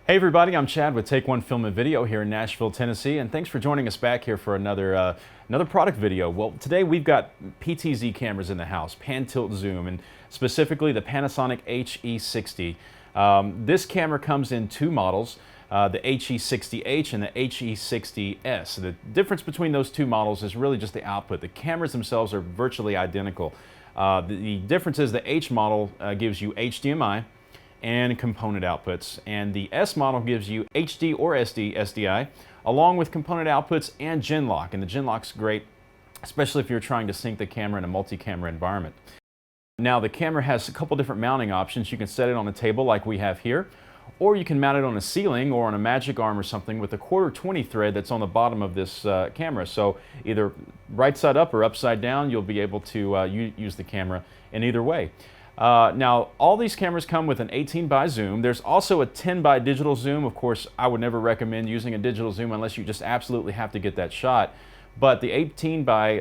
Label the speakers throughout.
Speaker 1: Hey everybody, I'm Chad with Take One Film and Video here in Nashville, Tennessee, and thanks for joining us back here for another product video. Well, today we've got PTZ cameras in the house, pan tilt zoom, and specifically the Panasonic HE60. This camera comes in two models, the HE60H and the HE60S. The difference between those two models is really just the output. The cameras themselves are virtually identical. The difference is the H model gives you HDMI and component outputs, and the S model gives you HD or SD SDI along with component outputs and Genlock, and the Genlock's great especially if you're trying to sync the camera in a multi-camera environment. Now the camera has a couple different mounting options. You can set it on a table like we have here, or you can mount it on a ceiling or on a magic arm or something with a 1/4 thread that's on the bottom of this camera. So either right side up or upside down, you'll be able to use the camera in either way. Now, all these cameras come with an 18 by zoom. There's also a 10 by digital zoom. Of course, I would never recommend using a digital zoom unless you just absolutely have to get that shot. But the 18 by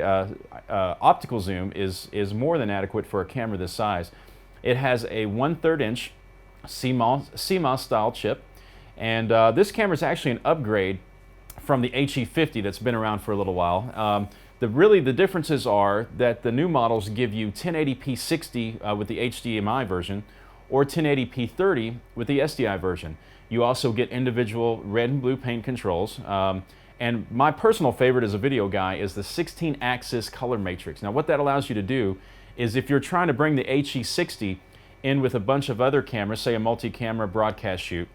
Speaker 1: optical zoom is more than adequate for a camera this size. It has a 1/3 inch CMOS style chip, and this camera is actually an upgrade from the HE50 that's been around for a little while. The differences are that the new models give you 1080p 60 with the HDMI version, or 1080p 30 with the SDI version. You also get individual red and blue paint controls. And my personal favorite as a video guy is the 16-axis color matrix. Now what that allows you to do is if you're trying to bring the HE60 in with a bunch of other cameras, say a multi-camera broadcast shoot,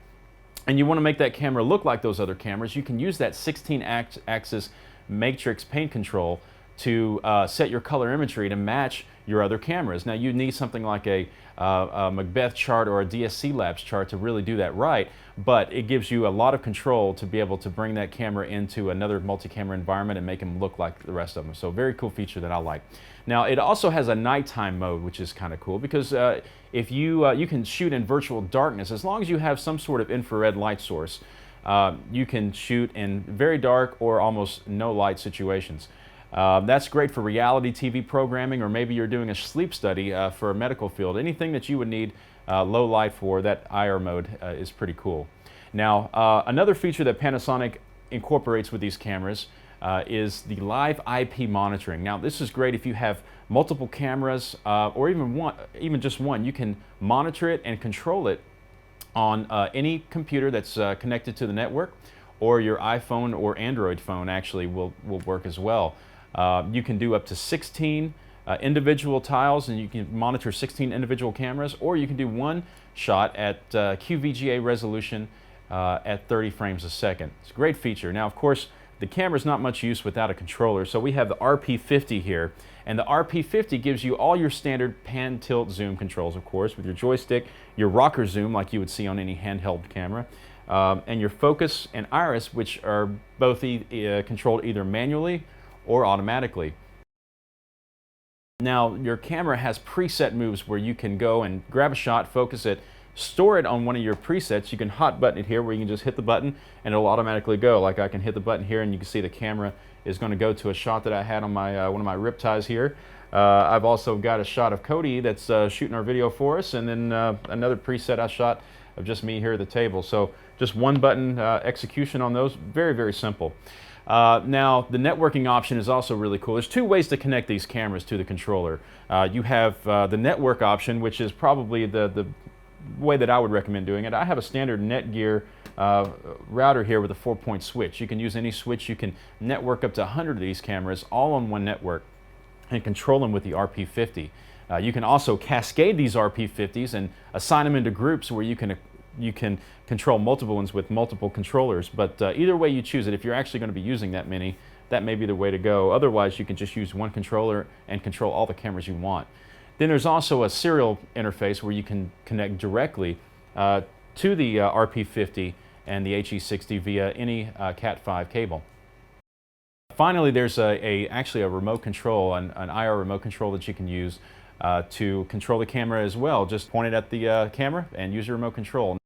Speaker 1: and you want to make that camera look like those other cameras, you can use that 16-axis matrix paint control to set your color imagery to match your other cameras. Now you need something like a Macbeth chart or a DSC Labs chart to really do that right, but it gives you a lot of control to be able to bring that camera into another multi-camera environment and make them look like the rest of them. So very cool feature that I like. Now it also has a nighttime mode, which is kind of cool because if you can shoot in virtual darkness as long as you have some sort of infrared light source. You can shoot in very dark or almost no light situations. That's great for reality TV programming, or maybe you're doing a sleep study for a medical field. Anything that you would need low light for, that IR mode is pretty cool. Now, another feature that Panasonic incorporates with these cameras is the live IP monitoring. Now, this is great if you have multiple cameras or even just one. You can monitor it and control it on any computer that's connected to the network, or your iPhone or Android phone actually will work as well. You can do up to 16 individual tiles, and you can monitor 16 individual cameras, or you can do one shot at QVGA resolution at 30 frames a second. It's a great feature. Now, of course, the camera's not much use without a controller, so we have the RP50 here, and the RP50 gives you all your standard pan tilt zoom controls, of course, with your joystick, your rocker zoom like you would see on any handheld camera, and your focus and iris, which are both controlled either manually or automatically. Now, your camera has preset moves where you can go and grab a shot, focus it, store it on one of your presets. You can hot button it here where you can just hit the button and it'll automatically go. Like I can hit the button here and you can see the camera is going to go to a shot that I had on my one of my ripties here. I've also got a shot of Cody that's shooting our video for us, and then another preset I shot of just me here at the table. So just one button execution on those, very, very simple. Now the networking option is also really cool. There's two ways to connect these cameras to the controller. You have the network option, which is probably the way that I would recommend doing it. I have a standard Netgear router here with a 4-point switch. You can use any switch. You can network up to 100 of these cameras all on one network and control them with the RP50. You can also cascade these RP50s and assign them into groups where you can control multiple ones with multiple controllers. But either way you choose it, if you're actually going to be using that many, that may be the way to go. Otherwise, you can just use one controller and control all the cameras you want. Then there's also a serial interface where you can connect directly to the RP50 and the HE60 via any Cat5 cable. Finally, there's actually a remote control, an IR remote control that you can use to control the camera as well. Just point it at the camera and use your remote control.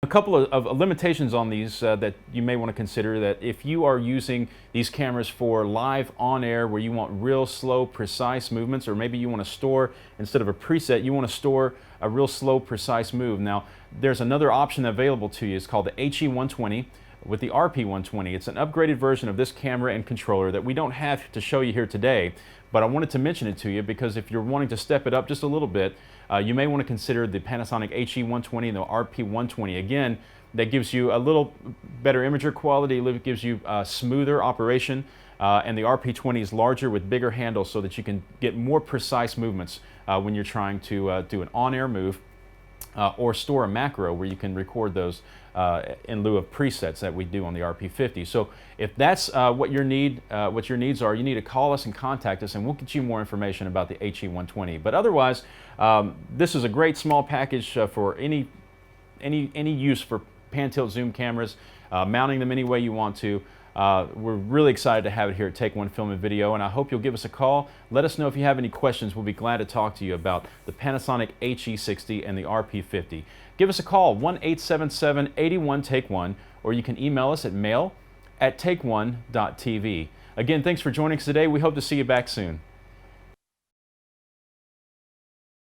Speaker 1: A couple of limitations on these that you may want to consider: that if you are using these cameras for live on air where you want real slow precise movements, or maybe you want to store, instead of a preset, you want to store a real slow precise move. Now there's another option available to you. It's called the HE120 with the RP120. It's an upgraded version of this camera and controller that we don't have to show you here today, but I wanted to mention it to you because if you're wanting to step it up just a little bit, you may want to consider the Panasonic HE120 and the RP120. Again, that gives you a little better imager quality, it gives you smoother operation, and the RP20 is larger with bigger handles so that you can get more precise movements when you're trying to do an on-air move. Or store a macro where you can record those in lieu of presets that we do on the RP50. So if that's what your needs are, you need to call us and contact us, and we'll get you more information about the HE120. But otherwise, this is a great small package for any use for pan tilt zoom cameras, mounting them any way you want to. We're really excited to have it here at Take One Film and Video, and I hope you'll give us a call. Let us know if you have any questions. We'll be glad to talk to you about the Panasonic HE60 and the RP50. Give us a call, 1-877-81-TAKE-1, or you can email us at mail@takeone.tv. Again, thanks for joining us today. We hope to see you back soon.